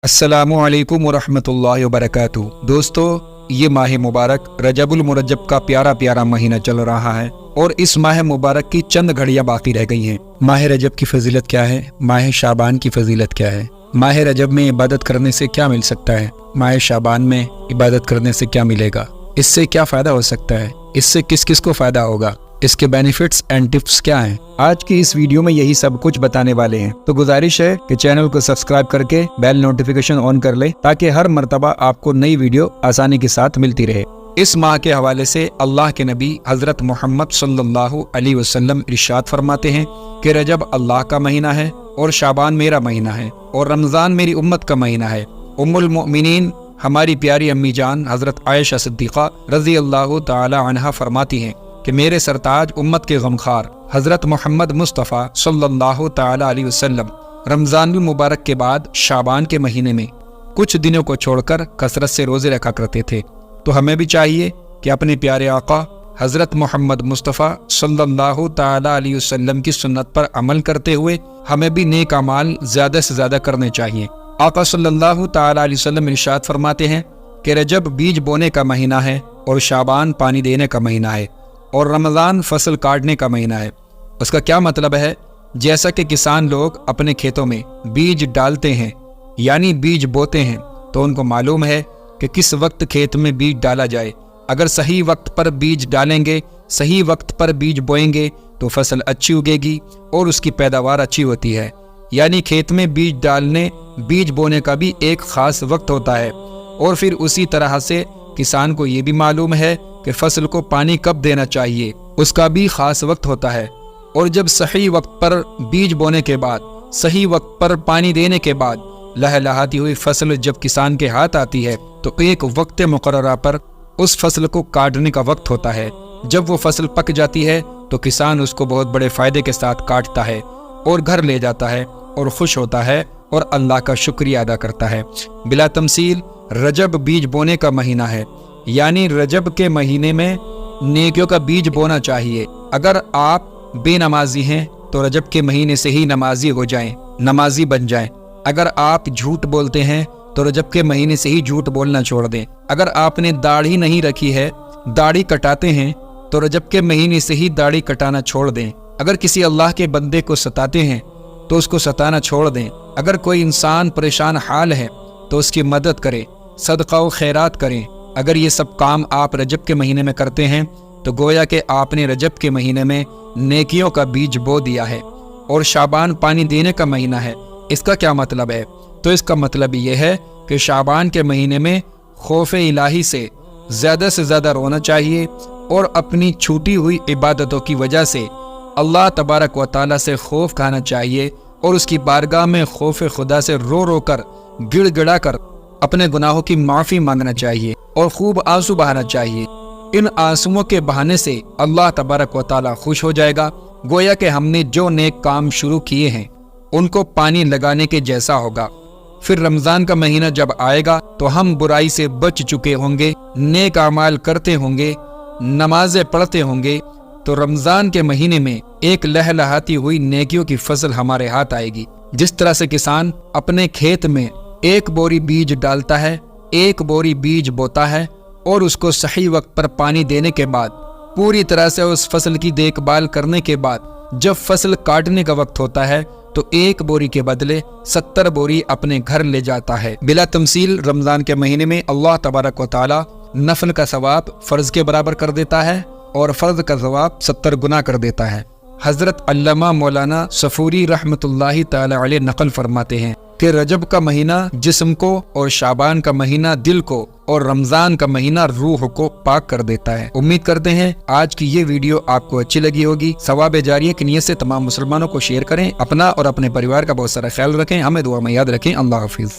अस्सलामुअलैकुम वरहमतुल्लाहि वबरकातुहू। दोस्तों, ये माह मुबारक रजबुल मुरज्जब का प्यारा प्यारा महीना चल रहा है और इस माह मुबारक की चंद घड़ियां बाकी रह गई हैं। माह रजब की फजीलत क्या है? माह शाबान की फजीलत क्या है? माह रजब में इबादत करने से क्या मिल सकता है? माह शाबान में इबादत करने से क्या मिलेगा? इससे क्या फायदा हो सकता है? इससे किस किस को फायदा होगा? इसके बेनिफिट्स एंड टिप्स क्या हैं? आज की इस वीडियो में यही सब कुछ बताने वाले हैं। तो गुजारिश है कि चैनल को सब्सक्राइब करके बेल नोटिफिकेशन ऑन कर ले ताकि हर मर्तबा आपको नई वीडियो आसानी के साथ मिलती रहे। इस माह के हवाले से अल्लाह के नबी हजरत मोहम्मद सल्लल्लाहु अलैहि वसल्लम इरशाद फरमाते हैं कि रजब अल्लाह का महीना है और शाबान मेरा महीना है और रमजान मेरी उम्मत का महीना है। उम्मुल मोमिनीन हमारी प्यारी अम्मी जान हजरत आयशा सिद्दीक़ा रज़ी अल्लाह तआला अन्हा फरमाती हैं कि मेरे सरताज उम्मत के गमखार हजरत मोहम्मद मुस्तफ़ा सल्लल्लाहु तआला अलैहि वसल्लम रमज़ान मुबारक के बाद शाबान के महीने में कुछ दिनों को छोड़कर कसरत से रोज़े रखा करते थे। तो हमें भी चाहिए कि अपने प्यारे आका हजरत मोहम्मद मुस्तफ़ा सल्लल्लाहु तआला अलैहि वसल्लम की सुन्नत पर अमल करते हुए हमें भी नेक अमाल ज़्यादा से ज़्यादा करने चाहिए। आका सल्लल्लाहु तआला अलैहि वसल्लम इरशाद फरमाते हैं कि रजब बीज बोने का महीना है और शाबान पानी देने का महीना है और रमज़ान फसल काटने का महीना है। उसका क्या मतलब है? जैसा कि किसान लोग अपने खेतों में बीज डालते हैं यानी बीज बोते हैं तो उनको मालूम है कि किस वक्त खेत में बीज डाला जाए। अगर सही वक्त पर बीज डालेंगे, सही वक्त पर बीज बोएंगे तो फसल अच्छी उगेगी और उसकी पैदावार अच्छी होती है। यानी खेत में बीज डालने, बीज बोने का भी एक ख़ास वक्त होता है और फिर उसी तरह से किसान को ये भी मालूम है कि फसल को पानी कब देना चाहिए, उसका भी खास वक्त होता है। और जब सही वक्त पर बीज बोने के बाद, सही वक्त पर पानी देने के बाद लहलहाती हुई फसल जब किसान के हाथ आती है तो एक वक्त मुकर्ररा पर उस फसल को काटने का वक्त होता है। जब वो फसल पक जाती है तो किसान उसको बहुत बड़े फायदे के साथ काटता है और घर ले जाता है और खुश होता है और अल्लाह का शुक्रिया अदा करता है। बिला तमसील रजब बीज बोने का महीना है, यानी रजब के महीने में नेकियों का बीज बोना चाहिए। अगर आप बेनमाजी हैं तो रजब के महीने से ही नमाजी हो जाएं, नमाजी बन जाएं। अगर आप झूठ बोलते हैं तो रजब के महीने से ही झूठ बोलना छोड़ दें। अगर आपने दाढ़ी नहीं रखी है, दाढ़ी कटाते हैं तो रजब के महीने से ही दाढ़ी कटाना छोड़ दें। अगर किसी अल्लाह के बंदे को सताते हैं तो उसको सताना छोड़ दें। अगर कोई इंसान परेशान हाल है तो उसकी मदद करें, सदका व खैरात करें। अगर ये सब काम आप रजब के महीने में करते हैं तो गोया कि आपने रजब के महीने में नेकियों का बीज बो दिया है। और शाबान पानी देने का महीना है, इसका क्या मतलब है? तो इसका मतलब ये है कि शाबान के महीने में खौफ इलाही से ज़्यादा रोना चाहिए और अपनी छूटी हुई इबादतों की वजह से अल्लाह तबारक व तआला से खौफ खाना चाहिए और उसकी बारगाह में खौफ खुदा से रो रो कर गिड़गिड़ा कर अपने गुनाहों की माफ़ी मांगना चाहिए और खूब आंसू बहाना चाहिए। इन आंसुओं के बहाने से अल्लाह तबारक व तआला खुश हो जाएगा। गोया कि हमने जो नेक काम शुरू किए हैं उनको पानी लगाने के जैसा होगा। फिर रमज़ान का महीना जब आएगा तो हम बुराई से बच चुके होंगे, नेक अमाल करते होंगे, नमाजें पढ़ते होंगे, तो रमज़ान के महीने में एक लहलहाती हुई नेकियों की फसल हमारे हाथ आएगी। जिस तरह से किसान अपने खेत में एक बोरी बीज डालता है, एक बोरी बीज बोता है और उसको सही वक्त पर पानी देने के बाद, पूरी तरह से उस फसल की देखभाल करने के बाद जब फसल काटने का वक्त होता है तो एक बोरी के बदले 70 बोरी अपने घर ले जाता है। बिला तमसील रमज़ान के महीने में अल्लाह तबारक व तआला नफल का सवाब फ़र्ज के बराबर कर देता है और फ़र्ज का सवाब 70 गुना कर देता है। हज़रत अल्लामा मौलाना सफूरी रहमतुल्लाहि तआला अलैह नकल फरमाते हैं कि रजब का महीना जिस्म को और शाबान का महीना दिल को और रमज़ान का महीना रूह को पाक कर देता है। उम्मीद करते हैं आज की ये वीडियो आपको अच्छी लगी होगी। सवाब जारिया की नियत से तमाम मुसलमानों को शेयर करें। अपना और अपने परिवार का बहुत सारा ख्याल रखें। हमें दुआ में याद रखें। अल्लाह हाफिज़।